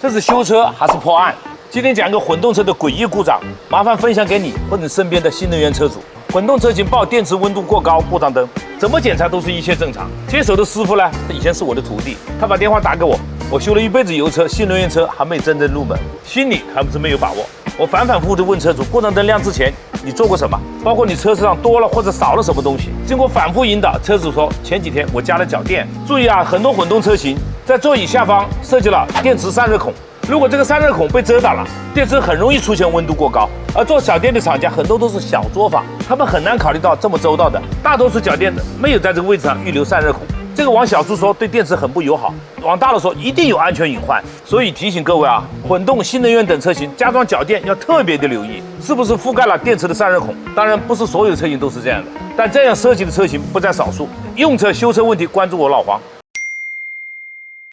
这是修车还是破案？今天讲个混动车的诡异故障，麻烦分享给你或者身边的新能源车主。混动车型报电池温度过高故障灯，怎么检查都是一切正常。接手的师傅呢，以前是我的徒弟，他把电话打给我，我修了一辈子油车，新能源车还没真正入门，心里还不是没有把握。我反复地问车主，故障灯亮之前你做过什么？包括你车子上多了或者少了什么东西？经过反复引导，车主说前几天我加了脚垫。注意啊，很多混动车型在座椅下方设计了电池散热孔，如果这个散热孔被遮挡了，电池很容易出现温度过高。而做脚垫的厂家很多都是小作坊，他们很难考虑到这么周到的，大多数脚垫没有在这个位置上预留散热孔。这个往小处说对电池很不友好，往大了说一定有安全隐患。所以提醒各位啊，混动、新能源等车型加装脚垫要特别的留意，是不是覆盖了电池的散热孔。当然不是所有的车型都是这样的，但这样设计的车型不在少数。用车修车问题，关注我老黄。